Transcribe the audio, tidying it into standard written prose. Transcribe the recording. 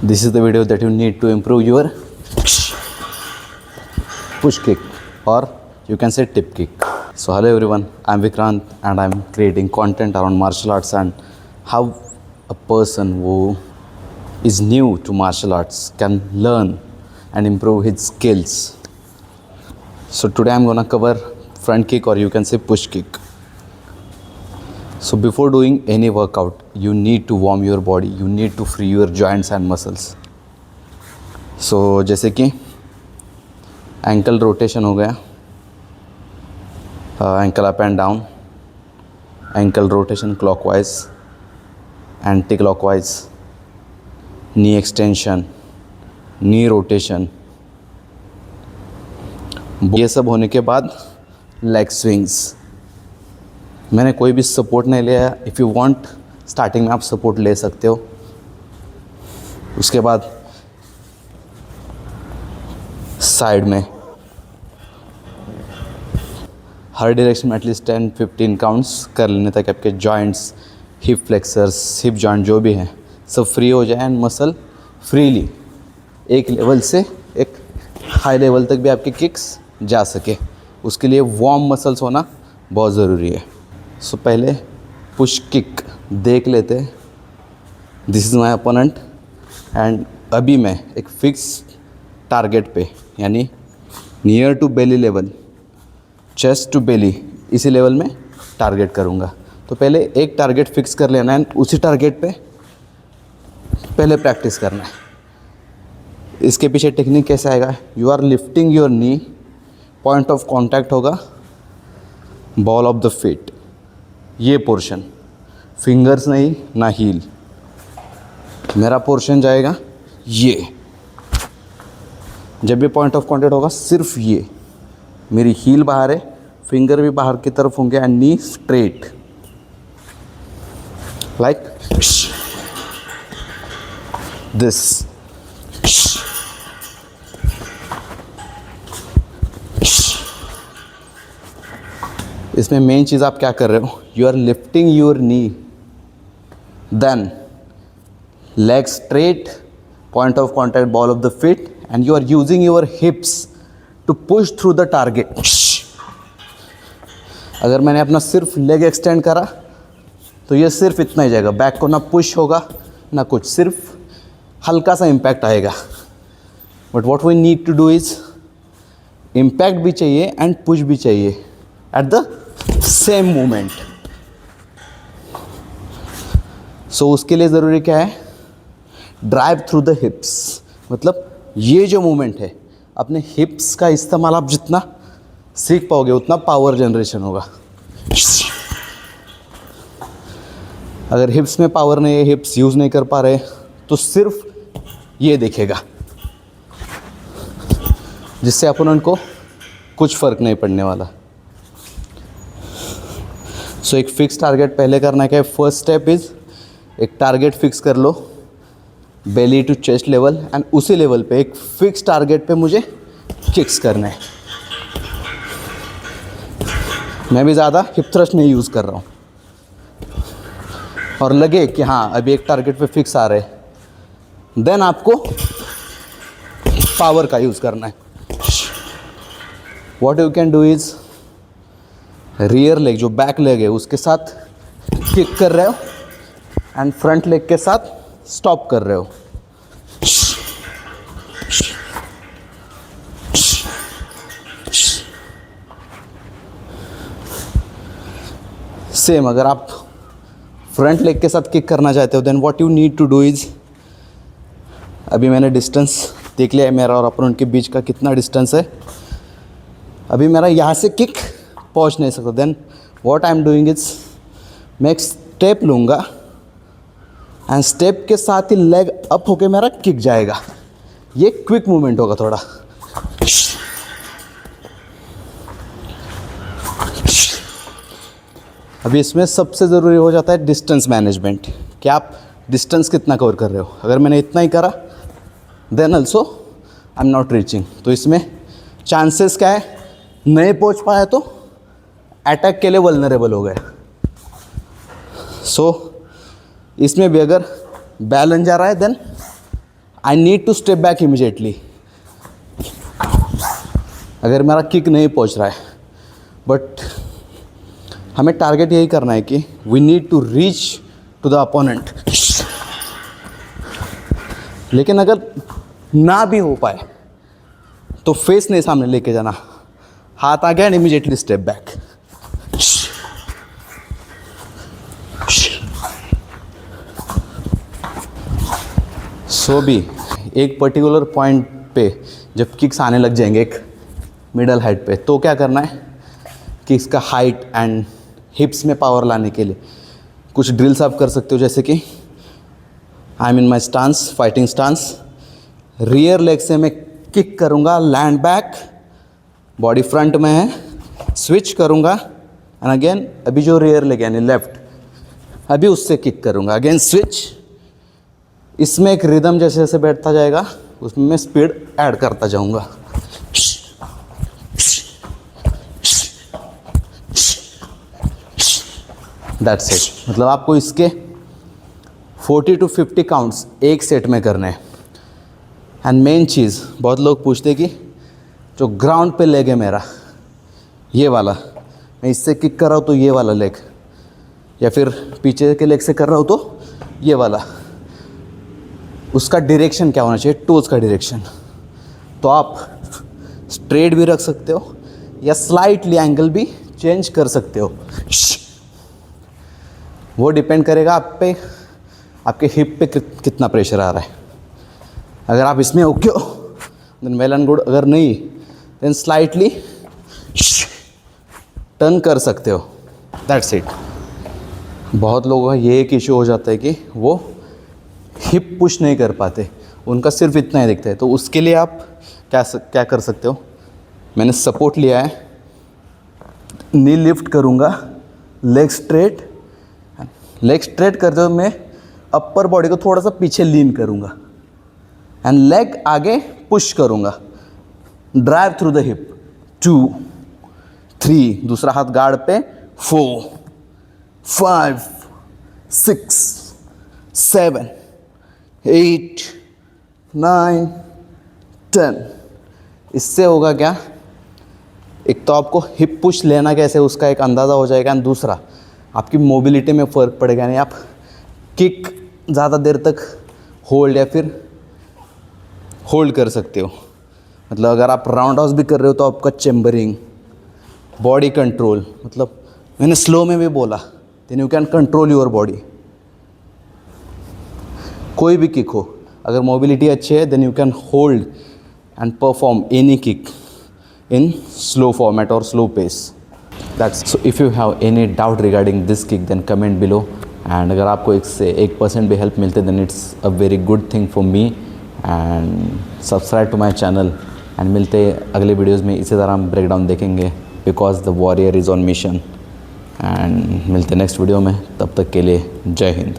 This is the video that you need to improve your push kick, or you can say tip kick. So hello everyone, I'm Vikrant and I'm creating content around martial arts and how a person who is new to martial arts can learn and improve his skills. So today I'm gonna cover front kick, or you can say push kick. So before doing any workout, you need to warm your body, you need to free your joints and muscles. So जैसे कि ankle rotation हो गया, ankle up and down, ankle rotation clockwise, anti clockwise, knee extension, knee rotation, ये सब होने के बाद leg swings. मैंने कोई भी सपोर्ट नहीं लिया है. इफ़ यू वांट स्टार्टिंग में आप सपोर्ट ले सकते हो. उसके बाद साइड में हर डायरेक्शन में एटलीस्ट 10-15 काउंट्स कर लेने तक आपके joints, hip flexors, hip joint जो भी हैं सब फ्री हो जाए एंड मसल फ्रीली एक लेवल से एक हाई लेवल तक भी आपके किक्स जा सके. उसके लिए वार्म मसल्स होना बहुत ज़रूरी है. सो पहले पुश किक देख लेते. This is my opponent and अभी मैं एक फिक्स टारगेट पे, यानी near to belly level, chest to belly, इसी लेवल में टारगेट करूँगा. तो पहले एक टारगेट फिक्स कर लेना है, उसी टारगेट पे पहले प्रैक्टिस करना है. इसके पीछे टेक्निक कैसा आएगा? You are lifting your knee, point of contact होगा बॉल ऑफ द फीट, ये पोर्शन, फिंगर्स नहीं ना हील. मेरा पोर्शन जाएगा ये. जब भी पॉइंट ऑफ कांटेक्ट होगा सिर्फ ये, मेरी हील बाहर है, फिंगर भी बाहर की तरफ होंगे and knee straight like this. इसमें मेन चीज़ आप क्या कर रहे हो? You are lifting your knee, then leg straight, point of contact ball of the feet, and you are using your hips to push through the target. अगर मैंने अपना सिर्फ लेग एक्सटेंड करा तो ये सिर्फ इतना ही जाएगा, बैक को ना पुश होगा ना कुछ, सिर्फ हल्का सा इम्पैक्ट आएगा. But what we need to do is impact भी चाहिए एंड पुश भी चाहिए at the same moment. So उसके लिए ज़रूरी क्या है? Drive through the hips. मतलब ये जो मूवमेंट है, अपने हिप्स का इस्तेमाल आप जितना सीख पाओगे उतना पावर जनरेशन होगा. अगर हिप्स में पावर नहीं है, हिप्स यूज़ नहीं कर पा रहे, तो सिर्फ ये दिखेगा, जिससे अपन उनको कुछ फ़र्क नहीं पड़ने वाला. सो एक फिक्स टारगेट पहले करना क्या है? फर्स्ट स्टेप इज़ एक टारगेट फिक्स कर लो बेली टू चेस्ट लेवल, एंड उसी लेवल पे एक फिक्स टारगेट पे मुझे किक्स करना है. मैं भी ज़्यादा हिप थ्रस्ट नहीं यूज़ कर रहा हूँ. और लगे कि हाँ अभी एक टारगेट पे फिक्स आ रहे, देन आपको पावर का यूज़ करना है. What you can do is rear leg, जो बैक लेग है उसके साथ किक कर रहे हो एंड फ्रंट लेग के साथ स्टॉप कर रहे हो. सेम अगर आप फ्रंट लेग के साथ किक करना चाहते हो, then what you need to do is, अभी मैंने डिस्टेंस देख लिया है मेरा और अपोनेंट के बीच का कितना डिस्टेंस है. अभी मेरा यहाँ से किक पहुँच नहीं सकता. Then what I am doing is, मैं एक स्टेप लूँगा एंड स्टेप के साथ ही लेग अप होके मेरा किक जाएगा. ये क्विक मूवमेंट होगा थोड़ा. अभी इसमें सबसे ज़रूरी हो जाता है डिस्टेंस मैनेजमेंट, कि आप डिस्टेंस कितना कवर कर रहे हो. अगर मैंने इतना ही करा, then also I am not reaching. तो इसमें चांसेस क्या है? नहीं पहुंच पाया तो अटैक के लिए वल्नरेबल हो गए. सो इसमें भी अगर बैलेंस जा रहा है, then I need to step back immediately अगर मेरा किक नहीं पहुंच रहा है। बट हमें टारगेट यही करना है कि we need to reach to the opponent. लेकिन अगर ना भी हो पाए तो फेस नहीं सामने लेके जाना, हाथ आ गया एंड इमीडिएटली स्टेप बैक। सो भी एक पर्टिकुलर पॉइंट पे जब किक्स आने लग जाएंगे एक मिडल हाइट पे, तो क्या करना है कि इसका हाइट एंड हिप्स में पावर लाने के लिए कुछ ड्रिल्स आप कर सकते हो। जैसे कि I am in my stance, fighting stance, rear leg से मैं किक करूँगा, लैंड बैक, बॉडी फ्रंट में है, स्विच करूँगा एंड अगेन अभी जो रियर लेग यानी लेफ्ट, अभी उससे किक करूँगा, अगेन स्विच। इसमें एक रिदम जैसे जैसे बैठता जाएगा उसमें मैं स्पीड ऐड करता जाऊँगा। That's it. मतलब आपको इसके 40 to 50 काउंट्स एक सेट में करने हैं। एंड मेन चीज़, बहुत लोग पूछते हैं कि जो ग्राउंड पे लेग है मेरा, ये वाला, मैं इससे किक कर रहा हूँ तो ये वाला लेग, या फिर पीछे के लेग से कर रहा हूँ तो ये वाला, उसका डायरेक्शन क्या होना चाहिए, टोज़ का डायरेक्शन। तो आप स्ट्रेट भी रख सकते हो या स्लाइटली एंगल भी चेंज कर सकते हो। वो डिपेंड करेगा आप पे, आपके हिप पे कितना प्रेशर आ रहा है। अगर आप इसमें ओके हो देन वेल एंड गुड, अगर नहीं देन स्लाइटली टर्न कर सकते हो। That's it. बहुत लोगों का ये एक इशू हो जाता है कि वो हिप पुश नहीं कर पाते, उनका सिर्फ इतना ही दिखता है। तो उसके लिए आप क्या कर सकते हो, मैंने सपोर्ट लिया है, नी लिफ्ट करूँगा, लेग स्ट्रेट करते हुए मैं अपर बॉडी को थोड़ा सा पीछे लीन करूँगा एंड लेग आगे पुश करूँगा, ड्राइव थ्रू द हिप। 2 3, दूसरा हाथ गार्ड पे, 4 5 6 7 8 9 10। इससे होगा क्या, एक तो आपको हिप पुश लेना कैसे उसका एक अंदाज़ा हो जाएगा, एंड दूसरा आपकी मोबिलिटी में फ़र्क पड़ेगा। यानी आप किक ज़्यादा देर तक होल्ड या फिर होल्ड कर सकते हो। मतलब अगर आप राउंड हाउस भी कर रहे हो तो आपका चेम्बरिंग, बॉडी कंट्रोल, मतलब मैंने स्लो में भी बोला, then you can control your body. कोई भी किक हो, अगर मोबिलिटी अच्छी है then you can hold and perform any kick in slow format or slow pace. That's so. If you have any doubt regarding this kick, then comment below. And अगर आपको इससे 1% भी हेल्प मिलते then it's a very good thing for me. And subscribe to my channel. And मिलते अगले videos में इसी तरह हम ब्रेकडाउन देखेंगे, because the warrior is on mission. And मिलते नेक्स्ट वीडियो में, तब तक के लिए जय हिंद।